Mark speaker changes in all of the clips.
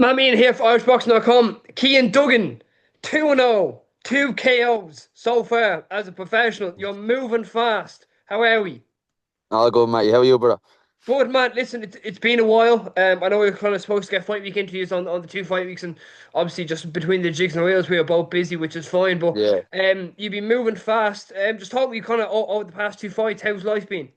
Speaker 1: Mammy in here for IrishBoxingCom. Cian Duggan, 2-0, 2 KOs so far as a professional. You're moving fast. How are we?
Speaker 2: All good, Matty. How are you, bro?
Speaker 1: Good, man. Listen, it's been a while. I know we are kind of supposed to get fight week interviews on the 2 fight weeks, and obviously just between the jigs and wheels, we were both busy, which is fine. But
Speaker 2: Yeah.
Speaker 1: you've been moving fast. Just talk me kind of over the past 2 fights. How's life been?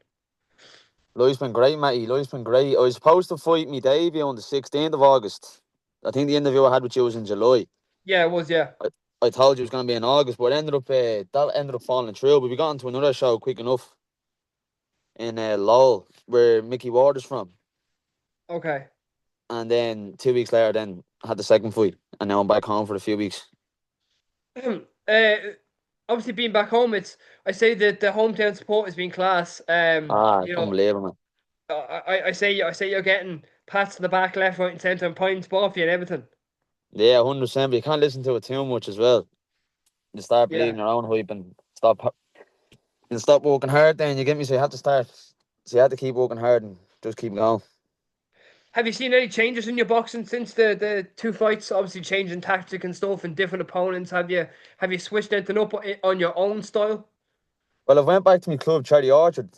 Speaker 2: Life's been great, Matty. Life's been great. I was supposed to fight me debut on the 16th of August. I think the interview I had with you was in July.
Speaker 1: Yeah, it was. Yeah,
Speaker 2: I, I told you it was going to be in August, but that ended up falling through. But we got into another show quick enough in Lowell, where Mickey Ward is from.
Speaker 1: okay.
Speaker 2: And then 2 weeks later, then I had the second fight. And now I'm back home for a few weeks.
Speaker 1: uh, Obviously being back home, I say that the hometown support has been class.
Speaker 2: It's unbelievable, man.
Speaker 1: I say you're getting pats in the back, left, right, and centre, and points off you and everything.
Speaker 2: Yeah, 100%. But you can't listen to it too much as well. You start
Speaker 1: Yeah.
Speaker 2: believing your own hype and stop working hard. Then you get me, so you have to start. So you have to keep working hard and just keep going.
Speaker 1: Have you seen any changes in your boxing since the 2 fights? Obviously, changing tactic and stuff and different opponents. Have you switched anything up on your own style?
Speaker 2: Well, I've went back to my club, Charlie Orchard,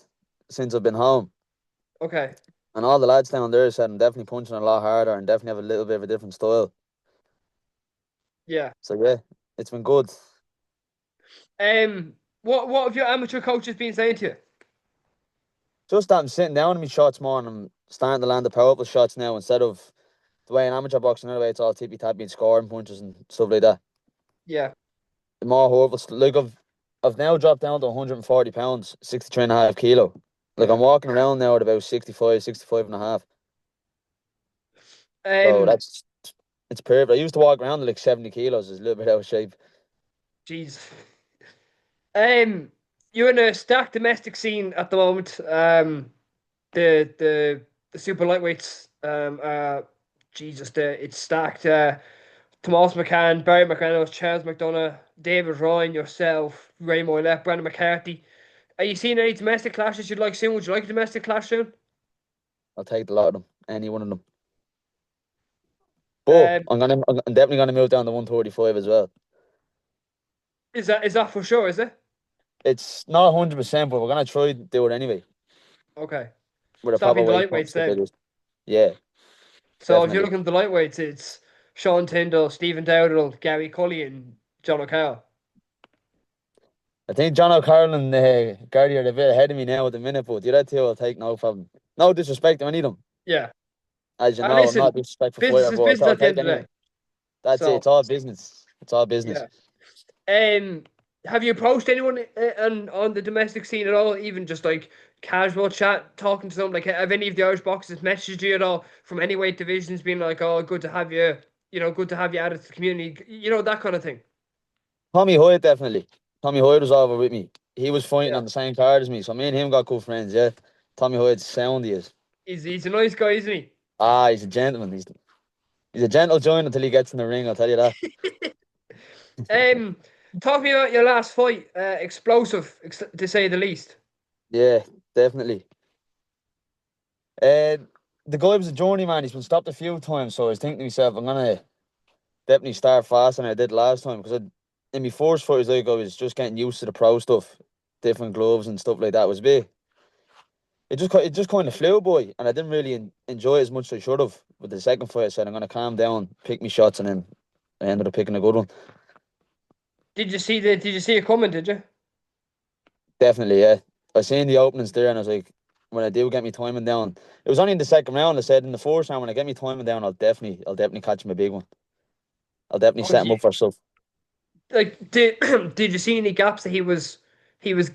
Speaker 2: since I've been home,
Speaker 1: Okay.
Speaker 2: and all the lads down there said I'm definitely punching a lot harder and definitely have a little bit of a different style.
Speaker 1: Yeah.
Speaker 2: So yeah, it's been good.
Speaker 1: What have your amateur coaches been saying to you?
Speaker 2: Just that I'm sitting down in my shots more and I'm starting to land the powerful shots now instead of the way in amateur boxing. Anyway, it's all tippy tappy and scoring punches and stuff like that.
Speaker 1: Yeah.
Speaker 2: The more horrible, like I've now dropped down to 140 pounds, 63.5 kilo. Like I'm
Speaker 1: Yeah.
Speaker 2: walking around now at about 65, 65 and a half. So
Speaker 1: Um.
Speaker 2: it's perfect. I used to walk around at like 70 kilos. It's a little bit out of shape.
Speaker 1: Jeez. Um. You're in a stacked domestic scene at the moment. The super lightweights. Jesus, it's stacked. Tomas McCann, Barry McReynolds, Charles McDonough, David Ryan, yourself, Ray Moylett, Brandon McCarthy. Are you seeing any domestic clashes you'd like soon? Would you like a domestic clash soon?
Speaker 2: I'll take a lot of them, any one of them. But
Speaker 1: Um,
Speaker 2: I'm definitely gonna move down to 135 as well.
Speaker 1: is that for sure? Is it?
Speaker 2: It's not 100%, but we're gonna try to do it anyway
Speaker 1: Okay.
Speaker 2: with a proper
Speaker 1: Stopping the
Speaker 2: weight cut and
Speaker 1: lightweights
Speaker 2: stuff like
Speaker 1: then.
Speaker 2: this. Yeah,
Speaker 1: So if you're
Speaker 2: definitely.
Speaker 1: looking at the lightweights, it's Sean Tyndall, Stephen Dowdall, Gary Cully, and John O'Carroll.
Speaker 2: I think John O'Carroll and Gardy are a bit ahead of me now at the minute, but the other two I'll take no problem. No disrespect to any of them.
Speaker 1: Yeah.
Speaker 2: As you know, I'm not
Speaker 1: Listen,
Speaker 2: a disrespectful
Speaker 1: business
Speaker 2: fighter,
Speaker 1: is
Speaker 2: but
Speaker 1: business
Speaker 2: I'll
Speaker 1: at the
Speaker 2: take
Speaker 1: end of the
Speaker 2: anyone.
Speaker 1: day.
Speaker 2: That's it.
Speaker 1: So
Speaker 2: It's all business. It's all business.
Speaker 1: yeah. Um, have you approached anyone on the domestic scene at all? Even just like casual chat, talking to them? Like, have any of the Irish boxers messaged you at all from any weight divisions, being like, "Oh, good to have you," good to have you added to the community, that kind of thing.
Speaker 2: Tommy Hoyt, definitely. Tommy Hoyt was over with me. He was fighting
Speaker 1: Yeah,
Speaker 2: on the same card as me, so me and him got good friends, yeah. Tommy Hoyt's sound he is.
Speaker 1: he's a nice guy, isn't he?
Speaker 2: He's a gentleman. He's a gentle giant until he gets in the ring, I'll tell you that.
Speaker 1: Um, Talk to me about your last fight. Explosive, to say the least.
Speaker 2: Yeah, definitely. Uh, the guy was a journeyman. He's been stopped a few times, so I was thinking to myself, I'm gonna definitely start faster than I did last time because in my first fight, I was just getting used to the pro stuff, different gloves and stuff like that. It was a bit. It just kind of flew, boy, and I didn't really enjoy it as much as I should have. With the second fight, I said I'm gonna calm down, pick me shots, and then I ended up picking a good one.
Speaker 1: Did you see it coming? Did you?
Speaker 2: Definitely, yeah. I seen the openings there, and I was like, when I do get me timing down, it was only in the second round. I said in the first round when I get me timing down, I'll definitely catch him a big one. I'll definitely
Speaker 1: Oh,
Speaker 2: set him up for stuff.
Speaker 1: like did you see any gaps that he was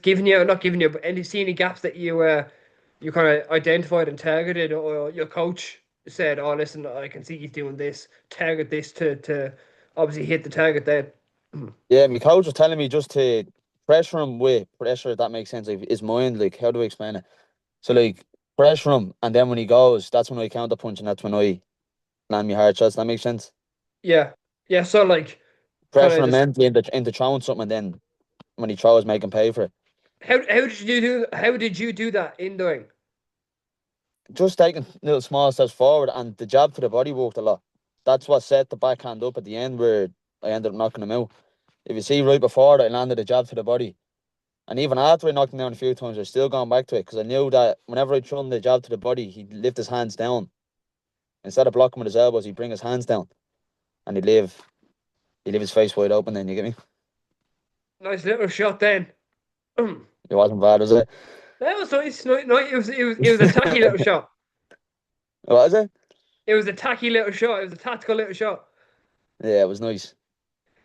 Speaker 1: giving you, or not giving you, but any see any gaps that you kind of identified and targeted, or your coach said, "Oh, listen, I can see he's doing this. Target this to obviously hit the target." Then
Speaker 2: Yeah, my coach was telling me just to pressure him with pressure, if that makes sense. Like his mind, like how do I explain it? So like pressure him, and then when he goes, that's when I counter punch, and that's when I land my hard shots. That makes sense.
Speaker 1: yeah, yeah. So like kind
Speaker 2: Pressure
Speaker 1: of
Speaker 2: him
Speaker 1: just
Speaker 2: mentally into throwing something, and then when he throws, make him pay for it.
Speaker 1: how did you do that in the ring?
Speaker 2: Just taking little small steps forward, and the jab to the body worked a lot. that's what set the backhand up at the end where I ended up knocking him out. If you see right before that, I landed a jab to the body. And even after I knocked him down a few times, I was still going back to it because I knew that whenever I threw the jab to the body, he'd lift his hands down. Instead of blocking with his elbows, he'd bring his hands down and he'd leave his face wide open then, you get me?
Speaker 1: Nice little shot then. That
Speaker 2: It wasn't bad, was it?
Speaker 1: was nice. No, no, it was a tacky little shot.
Speaker 2: What was it?
Speaker 1: It was a tacky little shot. It was a tactical little shot.
Speaker 2: Yeah, it was nice.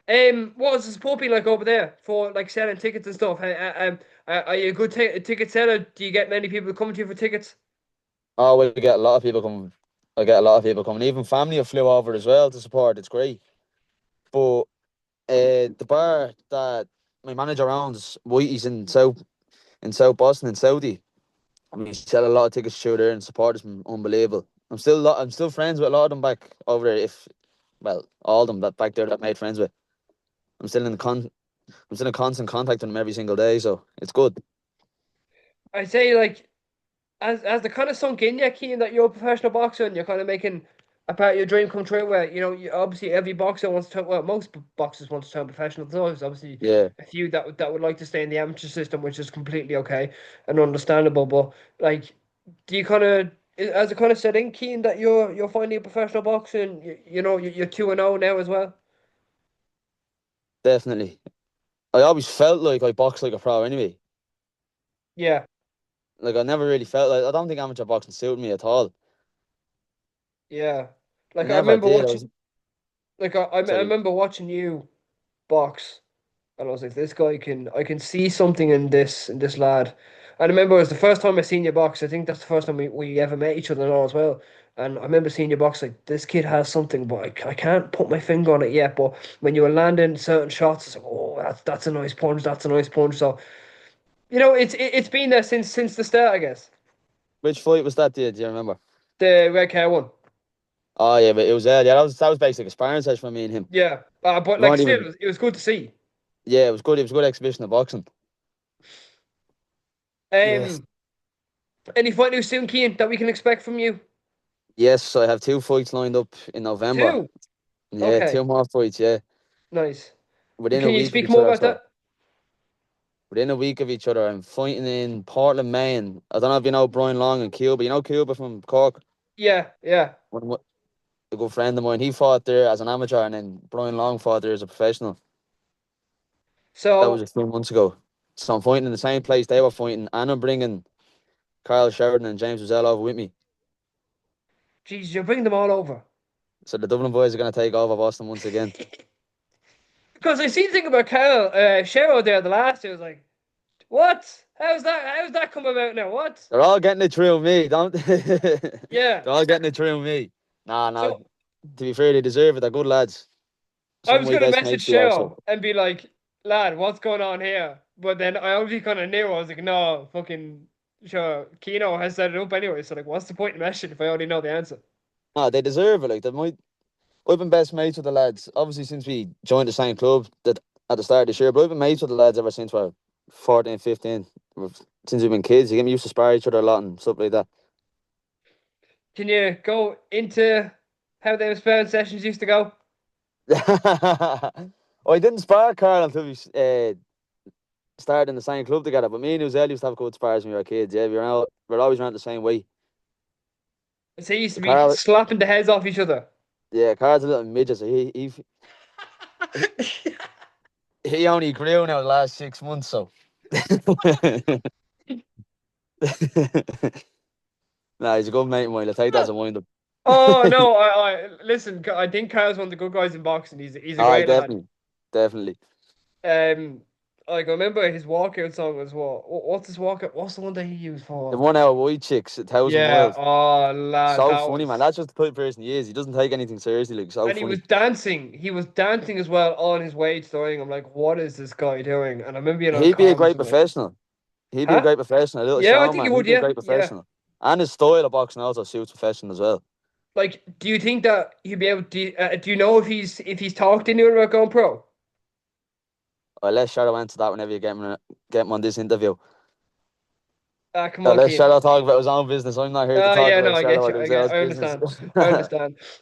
Speaker 1: What was the support been like over there for like selling tickets and stuff? Are you a good ticket seller? Do you get many people coming to you for tickets?
Speaker 2: Oh, we get a lot of people coming. I get a lot of people coming. Even family have flew over as well to support. It's great. But the bar that my manager owns, Whitey's in South Boston in Saudi. I mean, sell a lot of tickets through there and support has been unbelievable. I'm still friends with a lot of them back over there. All of them that back there that I made friends with. I'm still in constant contact with them every single day, so it's good.
Speaker 1: I say like as the kind of sunk in you, Cian, that you're a professional boxer and you're kind of making a part of your dream come true. Where obviously every boxer wants to turn. Well, most boxers want to turn professional. There's obviously
Speaker 2: Yeah,
Speaker 1: a few that would like to stay in the amateur system, which is completely okay and understandable. But like, do you kind of as a kind of set in, Cian, that you're finding a professional boxer and you're 2-0 now as well?
Speaker 2: definitely. I always felt like I boxed like a pro anyway.
Speaker 1: Yeah,
Speaker 2: Like I never really felt like I don't think amateur boxing suited me at all.
Speaker 1: yeah.
Speaker 2: It
Speaker 1: Like I
Speaker 2: never
Speaker 1: remember
Speaker 2: did. I
Speaker 1: watching.
Speaker 2: was
Speaker 1: Like I
Speaker 2: sorry.
Speaker 1: remember watching you box. And I was like, this guy I can see something in this lad. I remember it was the first time I seen you box. I think that's the first time we ever met each other and all as well. And I remember seeing you box like this kid has something, but I can't put my finger on it yet. But when you were landing certain shots, it's like, oh, that's a nice punch. That's a nice punch. So it's been there since the start, I guess.
Speaker 2: Which fight was that? Do you remember?
Speaker 1: The red car one,
Speaker 2: Oh yeah, but it was yeah. That was basically a sparring session for me and him.
Speaker 1: yeah. But
Speaker 2: We
Speaker 1: like
Speaker 2: weren't
Speaker 1: still,
Speaker 2: even.
Speaker 1: it was good to see.
Speaker 2: Yeah, it was good. It was a good exhibition of boxing. Yes.
Speaker 1: Um, any fight news soon, Cian, that we can expect from you?
Speaker 2: Yes, I have two fights lined up in November.
Speaker 1: Two.
Speaker 2: Yeah,
Speaker 1: Okay,
Speaker 2: two more fights. Yeah,
Speaker 1: nice.
Speaker 2: within a
Speaker 1: Can you
Speaker 2: week of
Speaker 1: speak
Speaker 2: each
Speaker 1: more
Speaker 2: other.
Speaker 1: about
Speaker 2: So
Speaker 1: that?
Speaker 2: within a week of each other, I'm fighting in Portland, Maine. I don't know if you know Brian Long and Cuba. You know Cuba from Cork.
Speaker 1: Yeah, yeah.
Speaker 2: One of a good friend of mine. He fought there as an amateur, and then Brian Long fought there as a professional. That was
Speaker 1: So,
Speaker 2: a few months ago. So I'm fighting in the same place they were fighting, and I'm bringing Carl Sheridan and James Wazell over with me.
Speaker 1: geez, you're bringing them all over.
Speaker 2: So the Dublin boys are going to take over Boston once again.
Speaker 1: Because I see the thing about Kyle, Cheryl there, the last year, was like, what? How's that come about now? What?
Speaker 2: They're all getting it through me, don't they?
Speaker 1: Yeah.
Speaker 2: They're all getting it through me. Nah, nah. To
Speaker 1: So
Speaker 2: be fair, they deserve it. They're good lads.
Speaker 1: I
Speaker 2: Some of
Speaker 1: was
Speaker 2: my
Speaker 1: gonna
Speaker 2: best
Speaker 1: message
Speaker 2: mates they are. So
Speaker 1: Cheryl and be like, lad, what's going on here? But then I obviously kind of knew. I was like, no, fucking sure. Kino has set it up anyway. So like, what's the point in messaging if I already know the answer?
Speaker 2: nah, they deserve it. Like they might. I've been best mates with the lads. Obviously, since we joined the same club that at the start of this year, but I've been mates with the lads ever since we're 14, 15. Since we've been kids, you get me used to spar each other a lot and stuff like that.
Speaker 1: Can you go into how those sparring sessions used to go?
Speaker 2: I didn't spar Carl until we started in the same club together. But me and Uzel used to have good spars when we were kids. Yeah, we were always around the same way.
Speaker 1: So you used to be
Speaker 2: Carl,
Speaker 1: slapping the heads off each other.
Speaker 2: yeah, Carl's a little midget, so he only grew now the last 6 months. So, nah, he's a good mate of mine. I take that as a wind up.
Speaker 1: Oh no! I listen. I think Kyle's one of the good guys in boxing. He's a
Speaker 2: Aye,
Speaker 1: great lad.
Speaker 2: definitely, definitely.
Speaker 1: Um, like I remember his walkout song as well. What's his walkout? What's the one that he used
Speaker 2: The
Speaker 1: for?
Speaker 2: 1 hour white chicks, 1,000 miles.
Speaker 1: Yeah. Oh lad,
Speaker 2: So
Speaker 1: that
Speaker 2: funny, man.
Speaker 1: was.
Speaker 2: That's just the type of person he is. He doesn't take anything seriously. Like so
Speaker 1: And he was
Speaker 2: funny.
Speaker 1: dancing. He was dancing as well on his way to the ring. I'm like, what is this guy doing? And I remember being on
Speaker 2: He'd be a
Speaker 1: comms.
Speaker 2: great
Speaker 1: I'm like,
Speaker 2: professional. He'd be a
Speaker 1: huh?
Speaker 2: great professional. A little
Speaker 1: Yeah, I think he
Speaker 2: showman.
Speaker 1: would.
Speaker 2: He'd be a
Speaker 1: Yeah,
Speaker 2: great
Speaker 1: yeah.
Speaker 2: professional. And his style of boxing also suits professional as well.
Speaker 1: Like, do you think that he'd be able? Do you know if he's talked to anyone about going pro?
Speaker 2: I'll let Shadow answer that whenever you get him on this interview.
Speaker 1: Come
Speaker 2: So
Speaker 1: on,
Speaker 2: let
Speaker 1: Cian.
Speaker 2: Shadow talk about his own business. I'm not here to
Speaker 1: Oh
Speaker 2: talk
Speaker 1: yeah, no,
Speaker 2: about
Speaker 1: I get
Speaker 2: Shadow or
Speaker 1: you.
Speaker 2: themselves
Speaker 1: I
Speaker 2: business.
Speaker 1: understand. I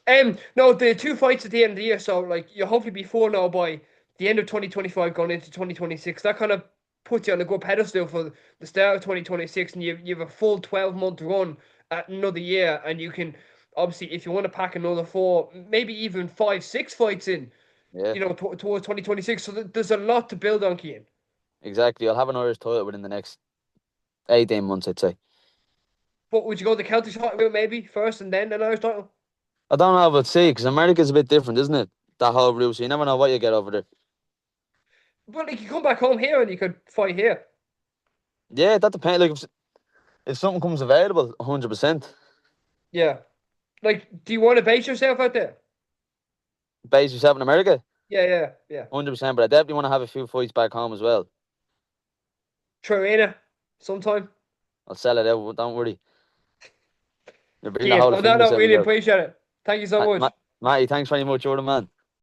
Speaker 1: understand. No, the two fights at the end of the year, so like you hopefully be full now by the end of 2025, going into 2026. That kind of puts you on a good pedestal for the start of 2026, and you have a full 12-month run at another year, and you can obviously, if you want to pack another 4, maybe even 5, 6 fights in,
Speaker 2: Yeah,
Speaker 1: towards 2026. So there's a lot to build on, Cian.
Speaker 2: exactly. I'll have an Irish title within the next 18 months, I'd say.
Speaker 1: But would you go the county title route maybe first and then an Irish title?
Speaker 2: I don't know about see, because America's a bit different, isn't it? That whole route, so you never know what you get over there.
Speaker 1: But like you come back home here and you could fight here.
Speaker 2: Yeah, that depends. Like if something comes available, 100%.
Speaker 1: Yeah. Like, do you want to base yourself out there?
Speaker 2: Base yourself in America,
Speaker 1: Yeah.
Speaker 2: 100%. But I definitely want to have a few fights back home as well.
Speaker 1: Trina, sometime.
Speaker 2: I'll sell it out. Don't worry. You're bringing the
Speaker 1: Cian,
Speaker 2: whole
Speaker 1: on
Speaker 2: thing
Speaker 1: that note,
Speaker 2: yourself
Speaker 1: really
Speaker 2: out.
Speaker 1: appreciate it. Thank you so much.
Speaker 2: Matty, thanks very much. You're the man.